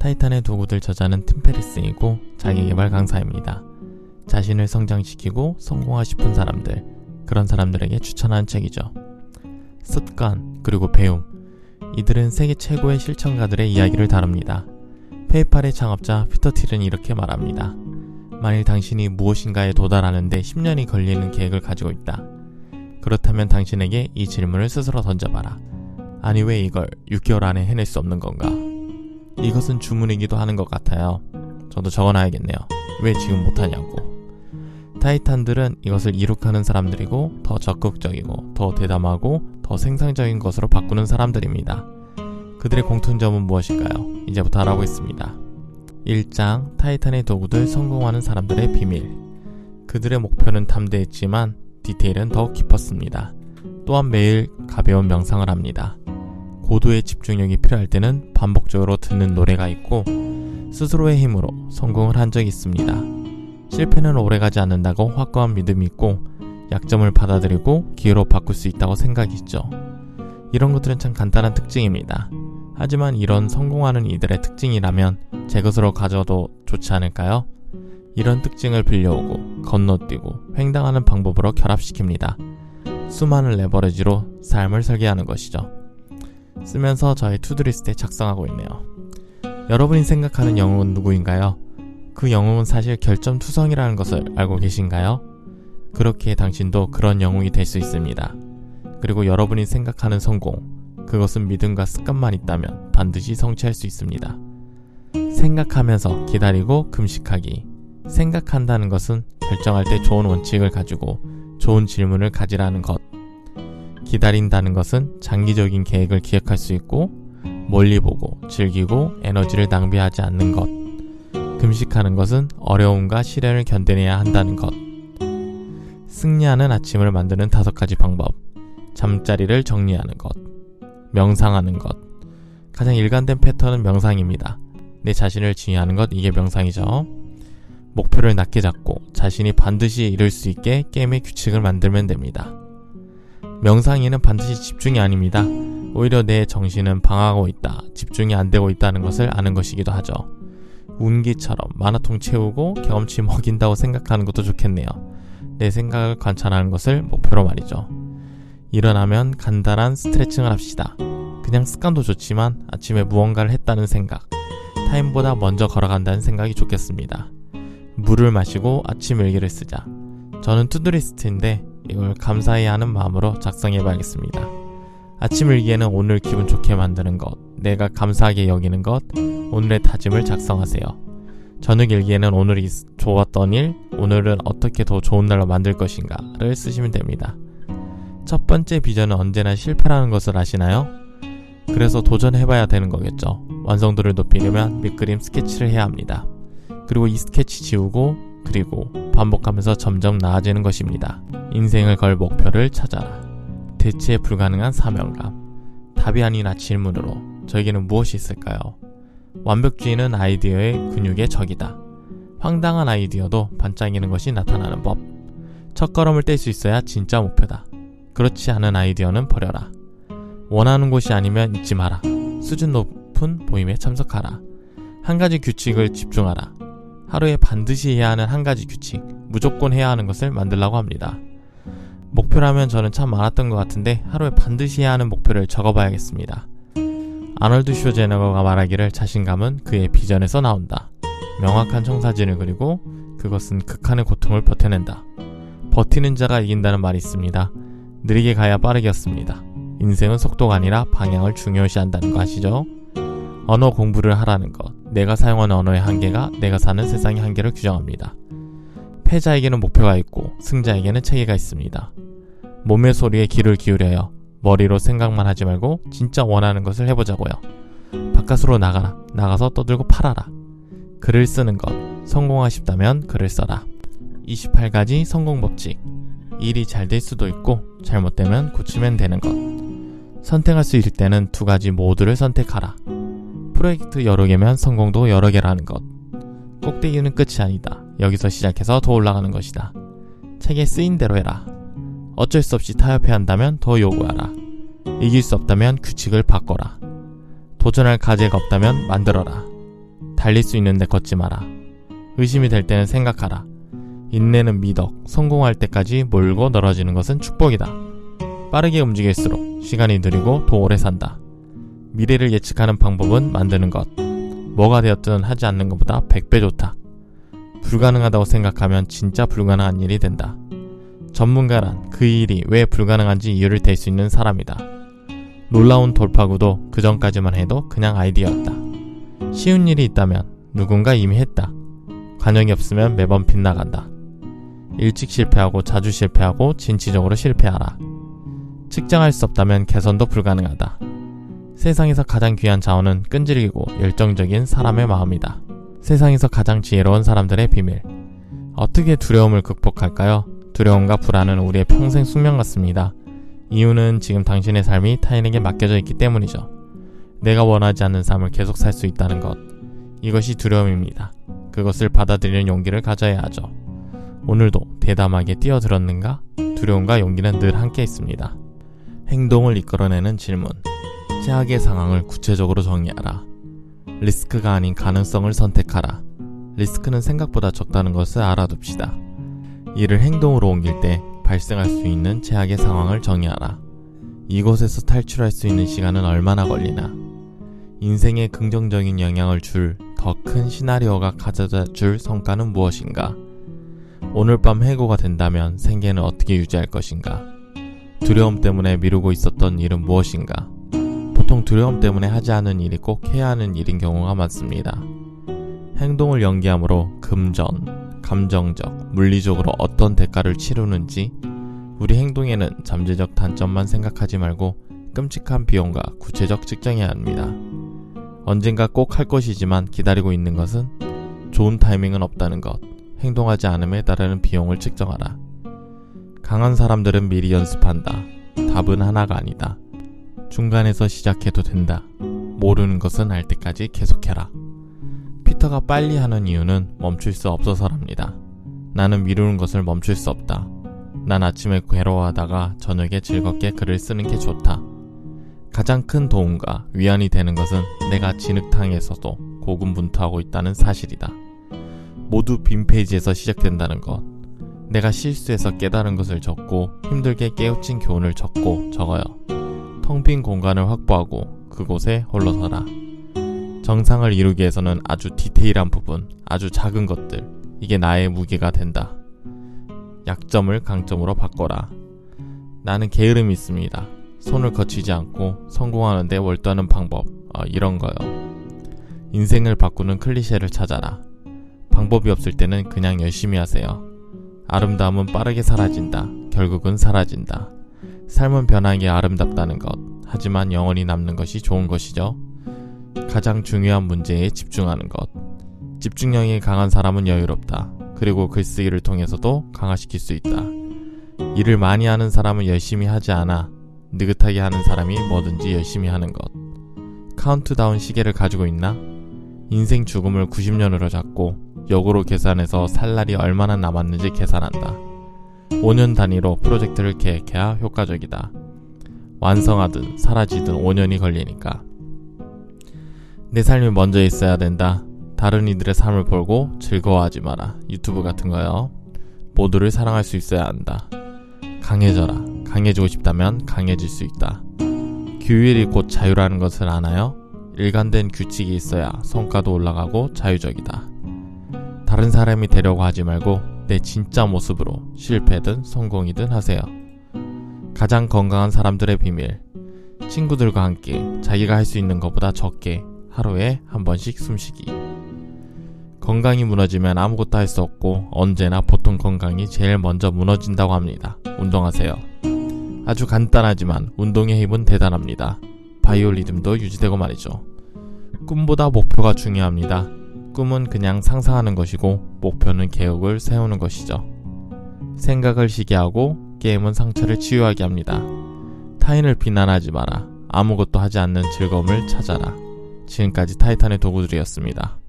타이탄의 도구들 저자는 팀 페리스이고 자기계발 강사입니다. 자신을 성장시키고 성공하고 싶은 사람들, 그런 사람들에게 추천하는 책이죠. 습관, 그리고 배움, 이들은 세계 최고의 실천가들의 이야기를 다룹니다. 페이팔의 창업자 피터 틸은 이렇게 말합니다. 만일 당신이 무엇인가에 도달하는데 10년이 걸리는 계획을 가지고 있다. 그렇다면 당신에게 이 질문을 스스로 던져봐라. 아니, 왜 이걸 6개월 안에 해낼 수 없는 건가? 이것은 주문이기도 하는 것 같아요. 저도 적어놔야겠네요. 왜 지금 못하냐고. 타이탄들은 이것을 이룩하는 사람들이고 더 적극적이고 더 대담하고 더 생산적인 것으로 바꾸는 사람들입니다. 그들의 공통점은 무엇일까요? 이제부터 알아보겠습니다. 1장 타이탄의 도구들 성공하는 사람들의 비밀. 그들의 목표는 담대했지만 디테일은 더욱 깊었습니다. 또한 매일 가벼운 명상을 합니다. 고도의 집중력이 필요할 때는 반복적으로 듣는 노래가 있고 스스로의 힘으로 성공을 한 적이 있습니다. 실패는 오래가지 않는다고 확고한 믿음이 있고 약점을 받아들이고 기회로 바꿀 수 있다고 생각이 있죠. 이런 것들은 참 간단한 특징입니다. 하지만 이런 성공하는 이들의 특징이라면 제 것으로 가져도 좋지 않을까요? 이런 특징을 빌려오고 건너뛰고 횡단하는 방법으로 결합시킵니다. 수많은 레버리지로 삶을 설계하는 것이죠. 쓰면서 저의 투두리스트에 작성하고 있네요. 여러분이 생각하는 영웅은 누구인가요? 그 영웅은 사실 결점투성이라는 것을 알고 계신가요? 그렇기에 당신도 그런 영웅이 될 수 있습니다. 그리고 여러분이 생각하는 성공, 그것은 믿음과 습관만 있다면 반드시 성취할 수 있습니다. 생각하면서 기다리고 금식하기. 생각한다는 것은 결정할 때 좋은 원칙을 가지고 좋은 질문을 가지라는 것. 기다린다는 것은 장기적인 계획을 기획할 수 있고 멀리 보고 즐기고 에너지를 낭비하지 않는 것. 금식하는 것은 어려움과 시련을 견뎌내야 한다는 것. 승리하는 아침을 만드는 5가지 방법. 잠자리를 정리하는 것. 명상하는 것. 가장 일관된 패턴은 명상입니다. 내 자신을 지휘하는 것, 이게 명상이죠. 목표를 낮게 잡고 자신이 반드시 이룰 수 있게 게임의 규칙을 만들면 됩니다. 명상에는 반드시 집중이 아닙니다. 오히려 내 정신은 방황하고 있다, 집중이 안 되고 있다는 것을 아는 것이기도 하죠. 운기처럼 만화통 채우고 경험치 먹인다고 생각하는 것도 좋겠네요. 내 생각을 관찰하는 것을 목표로 말이죠. 일어나면 간단한 스트레칭을 합시다. 그냥 습관도 좋지만 아침에 무언가를 했다는 생각, 타임보다 먼저 걸어간다는 생각이 좋겠습니다. 물을 마시고 아침 일기를 쓰자. 저는 투두리스트인데 이걸 감사해야 하는 마음으로 작성해봐야겠습니다. 아침 일기에는 오늘 기분 좋게 만드는 것, 내가 감사하게 여기는 것, 오늘의 다짐을 작성하세요. 저녁 일기에는 오늘이 좋았던 일, 오늘은 어떻게 더 좋은 날로 만들 것인가를 쓰시면 됩니다. 첫 번째 비전은 언제나 실패라는 것을 아시나요? 그래서 도전해봐야 되는 거겠죠. 완성도를 높이려면 밑그림 스케치를 해야 합니다. 그리고 이 스케치 지우고 그리고 반복하면서 점점 나아지는 것입니다. 인생을 걸 목표를 찾아라. 대체 불가능한 사명감. 답이 아니라 질문으로 저에게는 무엇이 있을까요? 완벽주의는 아이디어의 근육의 적이다. 황당한 아이디어도 반짝이는 것이 나타나는 법. 첫걸음을 뗄 수 있어야 진짜 목표다. 그렇지 않은 아이디어는 버려라. 원하는 곳이 아니면 잊지 마라. 수준 높은 모임에 참석하라. 한 가지 규칙을 집중하라. 하루에 반드시 해야 하는 한 가지 규칙, 무조건 해야 하는 것을 만들라고 합니다. 목표라면 저는 참 많았던 것 같은데 하루에 반드시 해야 하는 목표를 적어봐야겠습니다. 아놀드 슈워제네거가 말하기를 자신감은 그의 비전에서 나온다. 명확한 청사진을 그리고 그것은 극한의 고통을 버텨낸다. 버티는 자가 이긴다는 말이 있습니다. 느리게 가야 빠르겠습니다. 인생은 속도가 아니라 방향을 중요시한다는 거 아시죠? 언어 공부를 하라는 것. 내가 사용하는 언어의 한계가 내가 사는 세상의 한계를 규정합니다. 패자에게는 목표가 있고 승자에게는 체계가 있습니다. 몸의 소리에 귀를 기울여요. 머리로 생각만 하지 말고 진짜 원하는 것을 해보자고요. 바깥으로 나가라. 나가서 떠들고 팔아라. 글을 쓰는 것. 성공하고 싶다면 글을 써라. 28가지 성공 법칙. 일이 잘 될 수도 있고 잘못되면 고치면 되는 것. 선택할 수 있을 때는 2가지 모두를 선택하라. 프로젝트 여러 개면 성공도 여러 개라는 것. 꼭대기는 끝이 아니다. 여기서 시작해서 더 올라가는 것이다. 책에 쓰인 대로 해라. 어쩔 수 없이 타협해야 한다면 더 요구하라. 이길 수 없다면 규칙을 바꿔라. 도전할 가제가 없다면 만들어라. 달릴 수 있는데 걷지 마라. 의심이 될 때는 생각하라. 인내는 미덕, 성공할 때까지 몰고 늘어지는 것은 축복이다. 빠르게 움직일수록 시간이 느리고 더 오래 산다. 미래를 예측하는 방법은 만드는 것. 뭐가 되었든 하지 않는 것보다 100배 좋다. 불가능하다고 생각하면 진짜 불가능한 일이 된다. 전문가란 그 일이 왜 불가능한지 이유를 댈 수 있는 사람이다. 놀라운 돌파구도 그 전까지만 해도 그냥 아이디어였다. 쉬운 일이 있다면 누군가 이미 했다. 관용이 없으면 매번 빗나간다. 일찍 실패하고 자주 실패하고 진취적으로 실패하라. 측정할 수 없다면 개선도 불가능하다. 세상에서 가장 귀한 자원은 끈질기고 열정적인 사람의 마음이다. 세상에서 가장 지혜로운 사람들의 비밀. 어떻게 두려움을 극복할까요? 두려움과 불안은 우리의 평생 숙명 같습니다. 이유는 지금 당신의 삶이 타인에게 맡겨져 있기 때문이죠. 내가 원하지 않는 삶을 계속 살 수 있다는 것. 이것이 두려움입니다. 그것을 받아들이는 용기를 가져야 하죠. 오늘도 대담하게 뛰어들었는가? 두려움과 용기는 늘 함께 있습니다. 행동을 이끌어내는 질문. 최악의 상황을 구체적으로 정의하라. 리스크가 아닌 가능성을 선택하라. 리스크는 생각보다 적다는 것을 알아둡시다. 이를 행동으로 옮길 때 발생할 수 있는 최악의 상황을 정의하라. 이곳에서 탈출할 수 있는 시간은 얼마나 걸리나? 인생에 긍정적인 영향을 줄 더 큰 시나리오가 가져다 줄 성과는 무엇인가? 오늘 밤 해고가 된다면 생계는 어떻게 유지할 것인가? 두려움 때문에 미루고 있었던 일은 무엇인가? 보통 두려움 때문에 하지 않은 일이 꼭 해야 하는 일인 경우가 많습니다. 행동을 연기함으로 금전, 감정적, 물리적으로 어떤 대가를 치르는지 우리 행동에는 잠재적 단점만 생각하지 말고 끔찍한 비용과 구체적 측정해야 합니다. 언젠가 꼭 할 것이지만 기다리고 있는 것은 좋은 타이밍은 없다는 것, 행동하지 않음에 따르는 비용을 측정하라. 강한 사람들은 미리 연습한다. 답은 하나가 아니다. 중간에서 시작해도 된다. 모르는 것은 알 때까지 계속해라. 피터가 빨리 하는 이유는 멈출 수 없어서랍니다. 나는 미루는 것을 멈출 수 없다. 난 아침에 괴로워하다가 저녁에 즐겁게 글을 쓰는 게 좋다. 가장 큰 도움과 위안이 되는 것은 내가 진흙탕에서도 고군분투하고 있다는 사실이다. 모두 빈 페이지에서 시작된다는 것. 내가 실수해서 깨달은 것을 적고 힘들게 깨우친 교훈을 적어요. 텅 빈 공간을 확보하고 그곳에 홀로 서라. 정상을 이루기 위해서는 아주 디테일한 부분, 아주 작은 것들, 이게 나의 무게가 된다. 약점을 강점으로 바꿔라. 나는 게으름이 있습니다. 손을 거치지 않고 성공하는데 월도하는 방법, 이런 거요. 인생을 바꾸는 클리셰를 찾아라. 방법이 없을 때는 그냥 열심히 하세요. 아름다움은 빠르게 사라진다. 결국은 사라진다. 삶은 변하게 아름답다는 것. 하지만 영원히 남는 것이 좋은 것이죠. 가장 중요한 문제에 집중하는 것. 집중력이 강한 사람은 여유롭다. 그리고 글쓰기를 통해서도 강화시킬 수 있다. 일을 많이 하는 사람은 열심히 하지 않아. 느긋하게 하는 사람이 뭐든지 열심히 하는 것. 카운트다운 시계를 가지고 있나? 인생 죽음을 90년으로 잡고 역으로 계산해서 살 날이 얼마나 남았는지 계산한다. 5년 단위로 프로젝트를 계획해야 효과적이다. 완성하든 사라지든 5년이 걸리니까. 내 삶이 먼저 있어야 된다. 다른 이들의 삶을 보고 즐거워하지 마라. 유튜브 같은 거요. 모두를 사랑할 수 있어야 한다. 강해져라. 강해지고 싶다면 강해질 수 있다. 규율이 곧 자유라는 것을 아나요? 일관된 규칙이 있어야 성과도 올라가고 자유적이다. 다른 사람이 되려고 하지 말고 내 진짜 모습으로 실패든 성공이든 하세요. 가장 건강한 사람들의 비밀. 친구들과 함께 자기가 할 수 있는 것보다 적게 하루에 한 번씩 숨쉬기. 건강이 무너지면 아무것도 할 수 없고 언제나 보통 건강이 제일 먼저 무너진다고 합니다. 운동하세요. 아주 간단하지만 운동의 힘은 대단합니다. 바이오리듬도 유지되고 말이죠. 꿈보다 목표가 중요합니다. 꿈은 그냥 상상하는 것이고 목표는 계획을 세우는 것이죠. 생각을 쉬게 하고 게임은 상처를 치유하게 합니다. 타인을 비난하지 마라. 아무것도 하지 않는 즐거움을 찾아라. 지금까지 타이탄의 도구들이었습니다.